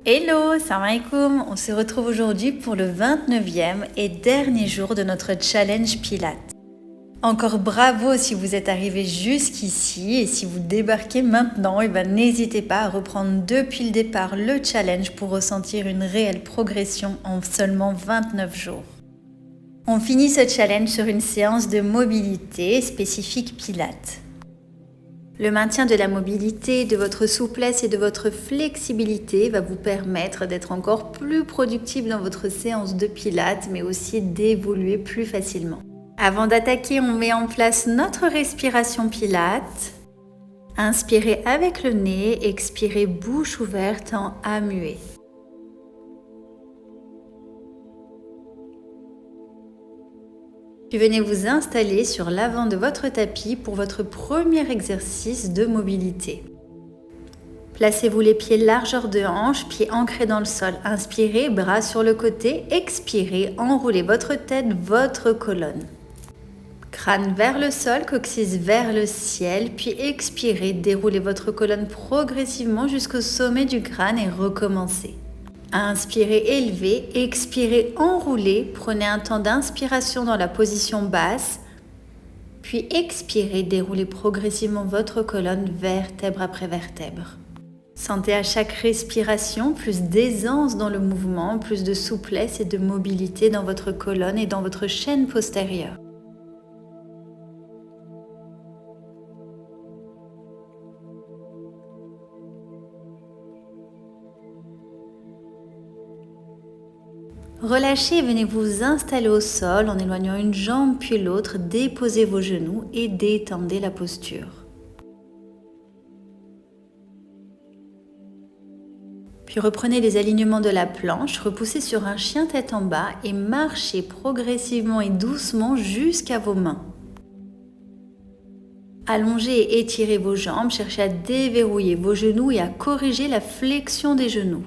Hello, salam alaikum. On se retrouve aujourd'hui pour le 29e et dernier jour de notre challenge Pilates. Encore bravo si vous êtes arrivé jusqu'ici et si vous débarquez maintenant, n'hésitez pas à reprendre depuis le départ le challenge pour ressentir une réelle progression en seulement 29 jours. On finit ce challenge sur une séance de mobilité spécifique Pilates. Le maintien de la mobilité, de votre souplesse et de votre flexibilité va vous permettre d'être encore plus productif dans votre séance de pilates, mais aussi d'évoluer plus facilement. Avant d'attaquer, on met en place notre respiration pilates. Inspirez avec le nez, expirez bouche ouverte en A muet. Puis venez vous installer sur l'avant de votre tapis pour votre premier exercice de mobilité. Placez-vous les pieds largeur de hanche, pieds ancrés dans le sol. Inspirez, bras sur le côté. Expirez, enroulez votre tête, votre colonne. Crâne vers le sol, coccyx vers le ciel. Puis expirez, déroulez votre colonne progressivement jusqu'au sommet du crâne et recommencez. Inspirez, élevez, expirez, enroulez, prenez un temps d'inspiration dans la position basse, puis expirez, déroulez progressivement votre colonne vertèbre après vertèbre. Sentez à chaque respiration plus d'aisance dans le mouvement, plus de souplesse et de mobilité dans votre colonne et dans votre chaîne postérieure. Relâchez et venez vous installer au sol en éloignant une jambe puis l'autre, déposez vos genoux et détendez la posture. Puis reprenez les alignements de la planche, repoussez sur un chien tête en bas et marchez progressivement et doucement jusqu'à vos mains. Allongez et étirez vos jambes, cherchez à déverrouiller vos genoux et à corriger la flexion des genoux.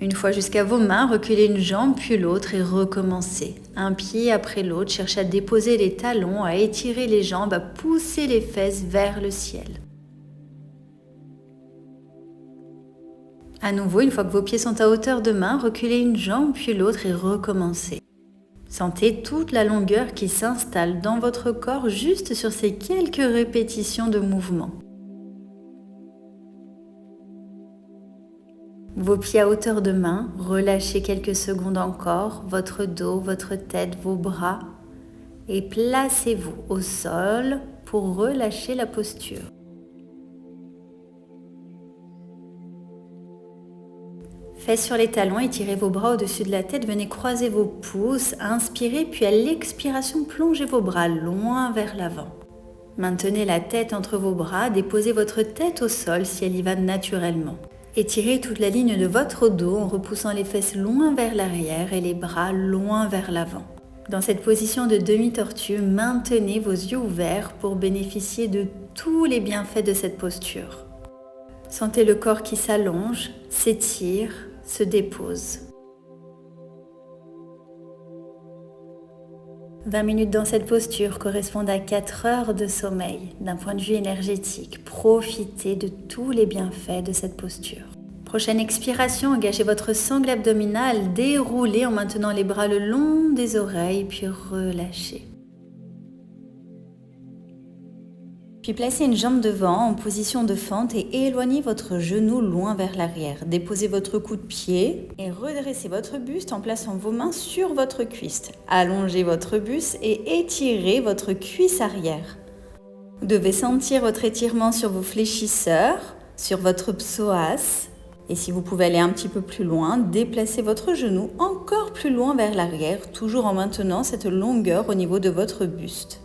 Une fois jusqu'à vos mains, reculez une jambe puis l'autre et recommencez. Un pied après l'autre, cherchez à déposer les talons, à étirer les jambes, à pousser les fesses vers le ciel. À nouveau, une fois que vos pieds sont à hauteur de main, reculez une jambe puis l'autre et recommencez. Sentez toute la longueur qui s'installe dans votre corps juste sur ces quelques répétitions de mouvement. Vos pieds à hauteur de main, relâchez quelques secondes encore, votre dos, votre tête, vos bras et placez-vous au sol pour relâcher la posture. Fesses sur les talons, étirez vos bras au-dessus de la tête, venez croiser vos pouces, inspirez puis à l'expiration, plongez vos bras loin vers l'avant. Maintenez la tête entre vos bras, déposez votre tête au sol si elle y va naturellement. Étirez toute la ligne de votre dos en repoussant les fesses loin vers l'arrière et les bras loin vers l'avant. Dans cette position de demi-tortue, maintenez vos yeux ouverts pour bénéficier de tous les bienfaits de cette posture. Sentez le corps qui s'allonge, s'étire, se dépose. 20 minutes dans cette posture correspondent à 4 heures de sommeil. D'un point de vue énergétique, profitez de tous les bienfaits de cette posture. Prochaine expiration, engagez votre sangle abdominale, déroulez en maintenant les bras le long des oreilles, puis relâchez. Puis placez une jambe devant en position de fente et éloignez votre genou loin vers l'arrière. Déposez votre coude de pied et redressez votre buste en plaçant vos mains sur votre cuisse. Allongez votre buste et étirez votre cuisse arrière. Vous devez sentir votre étirement sur vos fléchisseurs, sur votre psoas. Et si vous pouvez aller un petit peu plus loin, déplacez votre genou encore plus loin vers l'arrière, toujours en maintenant cette longueur au niveau de votre buste.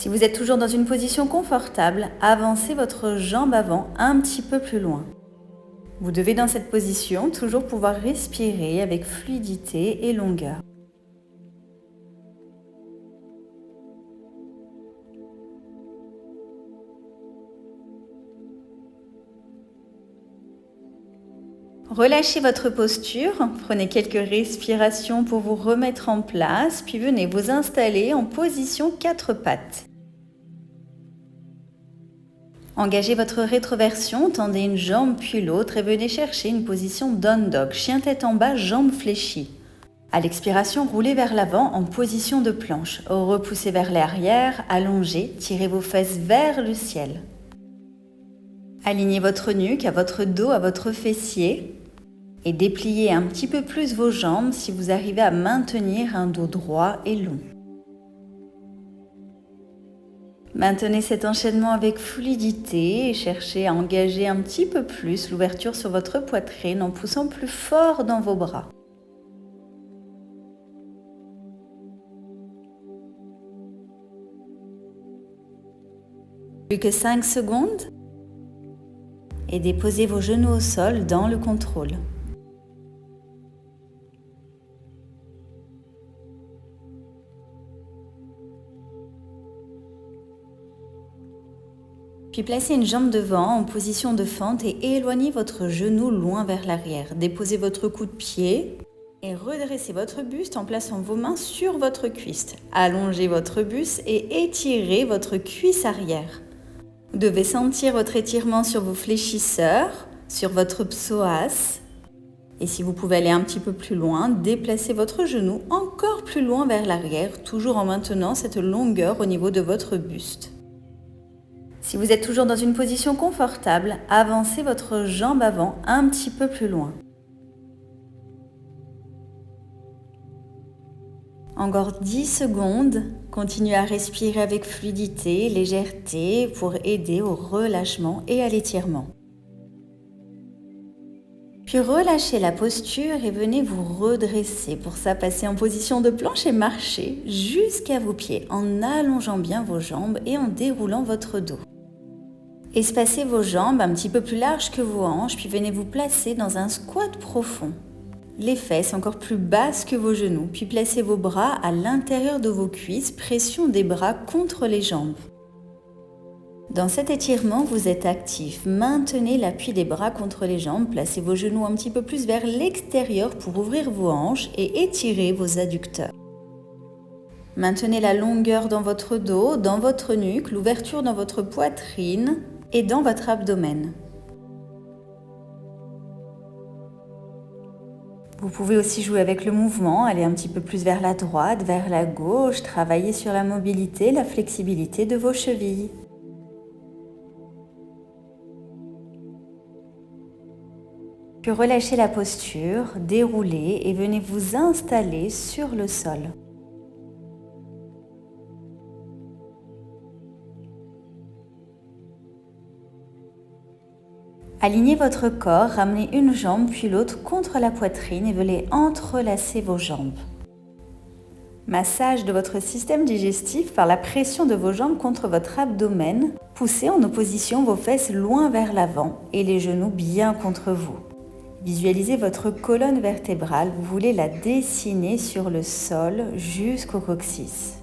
Si vous êtes toujours dans une position confortable, avancez votre jambe avant un petit peu plus loin. Vous devez dans cette position toujours pouvoir respirer avec fluidité et longueur. Relâchez votre posture, prenez quelques respirations pour vous remettre en place, puis venez vous installer en position 4 pattes. Engagez votre rétroversion, tendez une jambe puis l'autre et venez chercher une position down dog, chien tête en bas, jambes fléchies. À l'expiration, roulez vers l'avant en position de planche. Repoussez vers l'arrière, allongez, tirez vos fesses vers le ciel. Alignez votre nuque à votre dos, à votre fessier et dépliez un petit peu plus vos jambes si vous arrivez à maintenir un dos droit et long. Maintenez cet enchaînement avec fluidité et cherchez à engager un petit peu plus l'ouverture sur votre poitrine en poussant plus fort dans vos bras. Plus que 5 secondes et déposez vos genoux au sol dans le contrôle. Puis placez une jambe devant en position de fente et éloignez votre genou loin vers l'arrière. Déposez votre coup de pied et redressez votre buste en plaçant vos mains sur votre cuisse. Allongez votre buste et étirez votre cuisse arrière. Vous devez sentir votre étirement sur vos fléchisseurs, sur votre psoas. Et si vous pouvez aller un petit peu plus loin, déplacez votre genou encore plus loin vers l'arrière, toujours en maintenant cette longueur au niveau de votre buste. Si vous êtes toujours dans une position confortable, avancez votre jambe avant un petit peu plus loin. Encore 10 secondes, continuez à respirer avec fluidité, légèreté pour aider au relâchement et à l'étirement. Puis relâchez la posture et venez vous redresser. Pour ça, passez en position de planche et marchez jusqu'à vos pieds en allongeant bien vos jambes et en déroulant votre dos. Espacez vos jambes un petit peu plus larges que vos hanches, puis venez vous placer dans un squat profond. Les fesses encore plus basses que vos genoux, puis placez vos bras à l'intérieur de vos cuisses, pression des bras contre les jambes. Dans cet étirement, vous êtes actif. Maintenez l'appui des bras contre les jambes, placez vos genoux un petit peu plus vers l'extérieur pour ouvrir vos hanches et étirer vos adducteurs. Maintenez la longueur dans votre dos, dans votre nuque, l'ouverture dans votre poitrine et dans votre abdomen. Vous pouvez aussi jouer avec le mouvement, aller un petit peu plus vers la droite, vers la gauche, travailler sur la mobilité, la flexibilité de vos chevilles. Puis relâchez la posture, déroulez et venez vous installer sur le sol. Alignez votre corps, ramenez une jambe puis l'autre contre la poitrine et venez entrelacer vos jambes. Massage de votre système digestif par la pression de vos jambes contre votre abdomen. Poussez en opposition vos fesses loin vers l'avant et les genoux bien contre vous. Visualisez votre colonne vertébrale, vous voulez la dessiner sur le sol jusqu'au coccyx.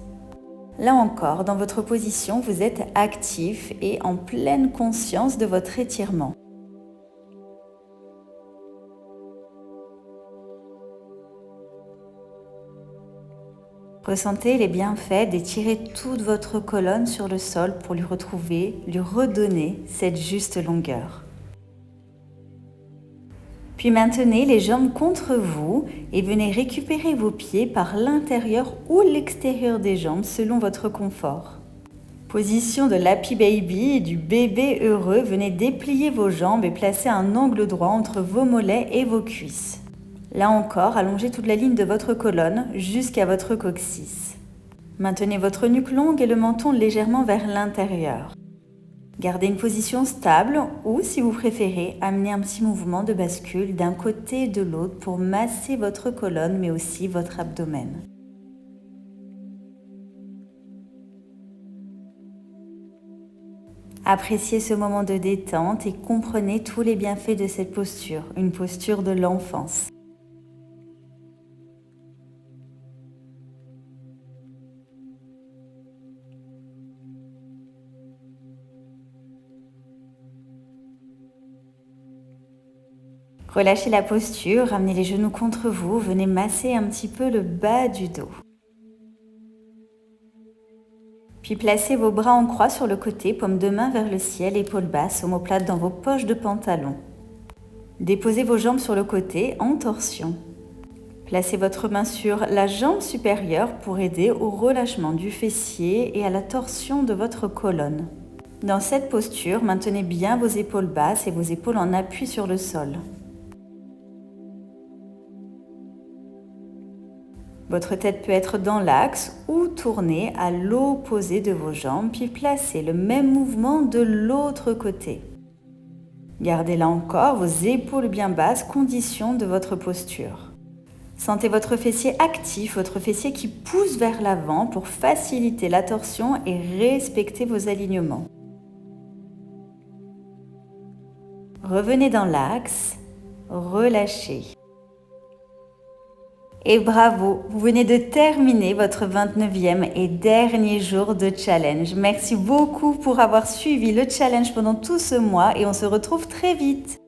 Là encore, dans votre position, vous êtes actif et en pleine conscience de votre étirement. Ressentez les bienfaits d'étirer toute votre colonne sur le sol pour lui redonner cette juste longueur. Puis maintenez les jambes contre vous et venez récupérer vos pieds par l'intérieur ou l'extérieur des jambes selon votre confort. Position de l'Happy Baby et du bébé heureux, venez déplier vos jambes et placer un angle droit entre vos mollets et vos cuisses. Là encore, allongez toute la ligne de votre colonne jusqu'à votre coccyx. Maintenez votre nuque longue et le menton légèrement vers l'intérieur. Gardez une position stable ou, si vous préférez, amenez un petit mouvement de bascule d'un côté et de l'autre pour masser votre colonne mais aussi votre abdomen. Appréciez ce moment de détente et comprenez tous les bienfaits de cette posture, une posture de l'enfance. Relâchez la posture, ramenez les genoux contre vous, venez masser un petit peu le bas du dos. Puis placez vos bras en croix sur le côté, paume de main vers le ciel, épaules basses, omoplates dans vos poches de pantalon. Déposez vos jambes sur le côté en torsion. Placez votre main sur la jambe supérieure pour aider au relâchement du fessier et à la torsion de votre colonne. Dans cette posture, maintenez bien vos épaules basses et vos épaules en appui sur le sol. Votre tête peut être dans l'axe ou tournée à l'opposé de vos jambes, puis placez le même mouvement de l'autre côté. Gardez là encore vos épaules bien basses, condition de votre posture. Sentez votre fessier actif, votre fessier qui pousse vers l'avant pour faciliter la torsion et respecter vos alignements. Revenez dans l'axe, relâchez. Et bravo, vous venez de terminer votre 29e et dernier jour de challenge. Merci beaucoup pour avoir suivi le challenge pendant tout ce mois et on se retrouve très vite.